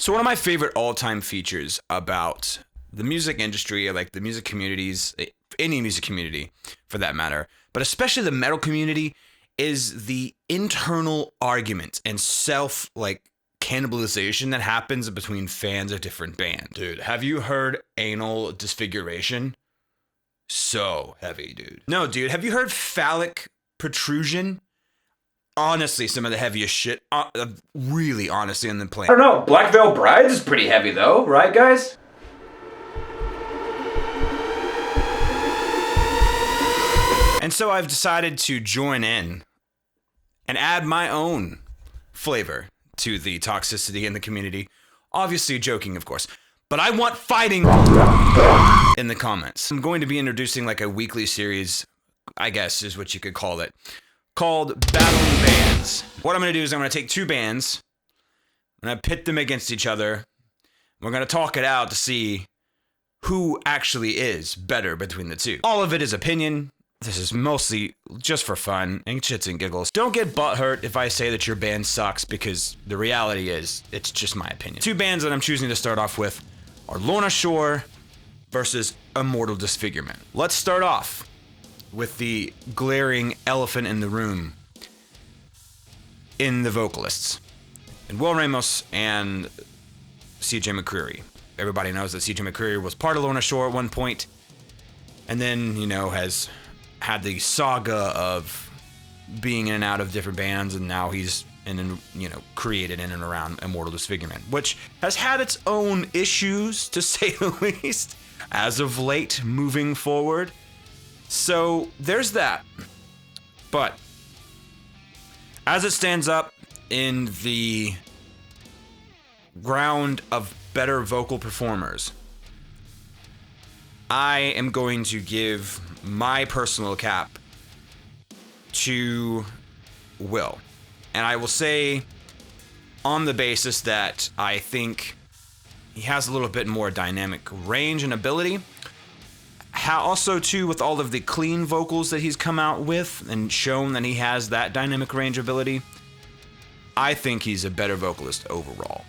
So one of my favorite all-time features about the music industry, like the music communities, any music community for that matter, but especially the metal community, is the internal argument and cannibalization that happens between fans of different bands. Dude, have you heard Anal Disfiguration? So heavy, dude. No, dude, have you heard Phallic Protrusion? Honestly, some of the heaviest shit, really honestly, on the planet. I don't know, Black Veil Brides is pretty heavy though, right guys? And so I've decided to join in and add my own flavor to the toxicity in the community. Obviously joking, of course, but I want fighting in the comments. I'm going to be introducing like a weekly series, I guess is what you could call it, called Battling Bands. What I'm going to do is I'm going to take two bands, I'm going to pit them against each other. We're going to talk it out to see who actually is better between the two. All of it is opinion. This is mostly just for fun and shits and giggles. Don't get butthurt if I say that your band sucks, because the reality is it's just my opinion. Two bands that I'm choosing to start off with are Lorna Shore versus Immortal Disfigurement. Let's start off with the glaring elephant in the room in the vocalists. And Will Ramos and CJ McCreery. Everybody knows that CJ McCreery was part of Lorna Shore at one point, and then, has had the saga of being in and out of different bands, and now he's created in and around Immortal Disfigurement, which has had its own issues, to say the least, as of late moving forward. So there's that. But as it stands up in the ground of better vocal performers, I am going to give my personal cap to Will. And I will say, on the basis that I think he has a little bit more dynamic range and ability. Also, too, with all of the clean vocals that he's come out with and shown that he has that dynamic range ability, I think he's a better vocalist overall.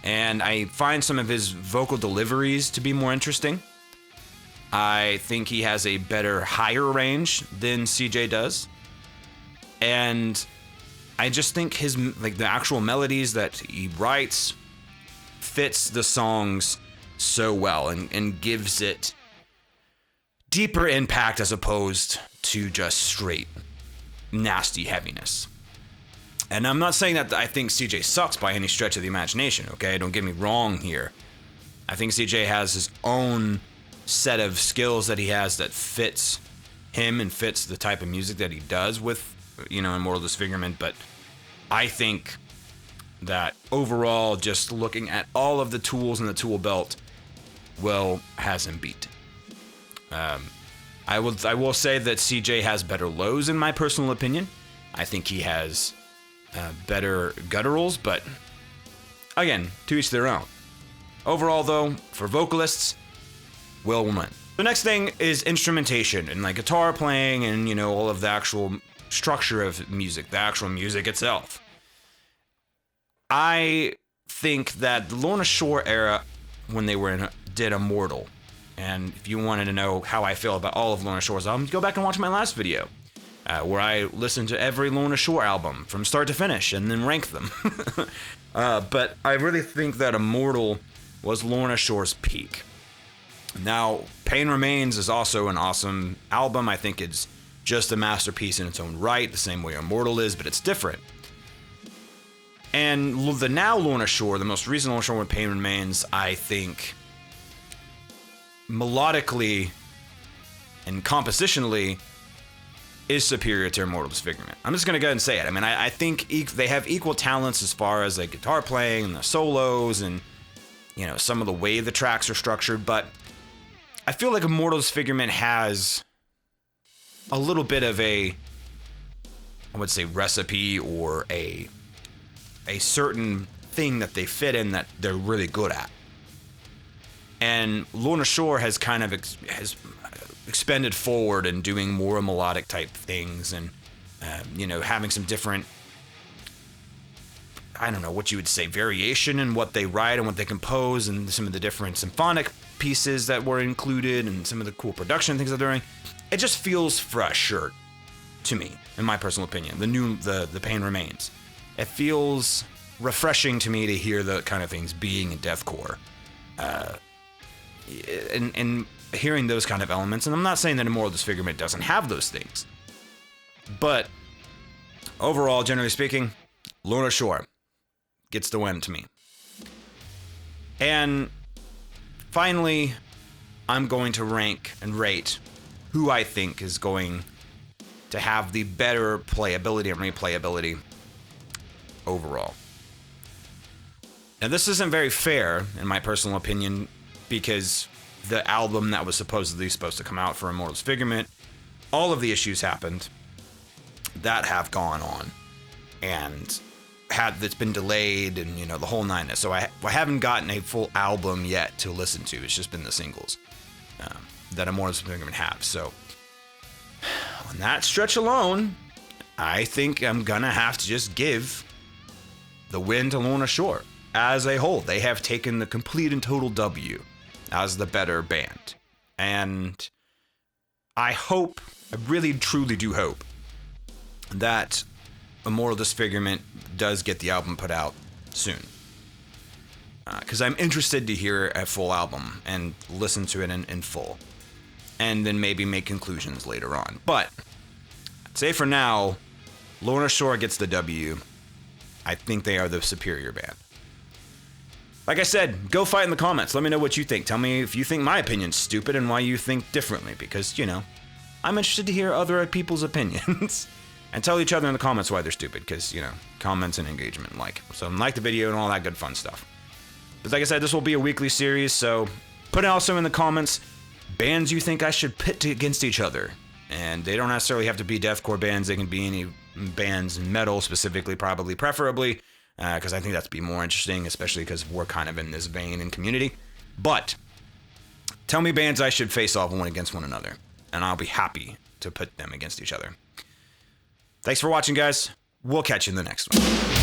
And I find some of his vocal deliveries to be more interesting. I think he has a better higher range than CJ does. And I just think his, the actual melodies that he writes fits the songs so well and gives it deeper impact as opposed to just straight nasty heaviness. And I'm not saying that I think CJ sucks by any stretch of the imagination, okay? Don't get me wrong here. I think CJ has his own set of skills that he has that fits him and fits the type of music that he does with, Immortal Disfigurement. But I think that overall, just looking at all of the tools in the tool belt, Will has him beat. I will say that CJ has better lows in my personal opinion. I think he has better gutturals, but again, to each their own. Overall, though, for vocalists, Will win. The next thing is instrumentation and guitar playing and all of the actual structure of music, the actual music itself. I think that the Lorna Shore era, when they did Immortal, and if you wanted to know how I feel about all of Lorna Shore's albums, go back and watch my last video, where I listened to every Lorna Shore album from start to finish and then rank them. But I really think that Immortal was Lorna Shore's peak. Now, Pain Remains is also an awesome album. I think it's just a masterpiece in its own right, the same way Immortal is, but it's different. And the now Lorna Shore, the most recent Lorna Shore with Pain Remains, I think melodically and compositionally is superior to Immortal Disfigurement. I'm just going to go ahead and say it. I mean, I think they have equal talents as far as guitar playing and the solos and, some of the way the tracks are structured, but I feel like Immortal Disfigurement has a little bit of I would say, recipe or a certain thing that they fit in that they're really good at. And Lorna Shore has kind of has expended forward and doing more melodic type things and, having some different I don't know what you would say, variation in what they write and what they compose, and some of the different symphonic pieces that were included, and some of the cool production things that they're doing. It just feels fresher to me, in my personal opinion. The Pain Remains. It feels refreshing to me to hear the kind of things being in deathcore, and hearing those kind of elements. And I'm not saying that Immortal Disfigurement doesn't have those things, but overall, generally speaking, Lorna Shore gets the win to me. And finally, I'm going to rank and rate who I think is going to have the better playability and replayability overall. Now, this isn't very fair, in my personal opinion, because the album that was supposedly supposed to come out for Immortal Disfigurement, all of the issues happened that have gone on, and that's been delayed, and the whole nine. So I haven't gotten a full album yet to listen to. It's just been the singles that Immortal Disfigurement have. So on that stretch alone, I think I'm gonna have to just give the win to Lorna Shore. As a whole, they have taken the complete and total W as the better band. And I really truly do hope that Immortal Disfigurement does get the album put out soon. Because I'm interested to hear a full album and listen to it in full. And then maybe make conclusions later on. But I'd say for now, Lorna Shore gets the W. I think they are the superior band. Like I said, go fight in the comments. Let me know what you think. Tell me if you think my opinion's stupid and why you think differently. Because, I'm interested to hear other people's opinions. And tell each other in the comments why they're stupid. Because, comments and engagement and like. So like the video and all that good fun stuff. But like I said, this will be a weekly series. So put it also in the comments bands you think I should pit against each other. And they don't necessarily have to be deathcore bands. They can be any bands in metal specifically, preferably. Because I think that'd be more interesting, especially because we're kind of in this vein and community. But tell me bands I should face off one against one another, and I'll be happy to put them against each other. Thanks for watching, guys. We'll catch you in the next one.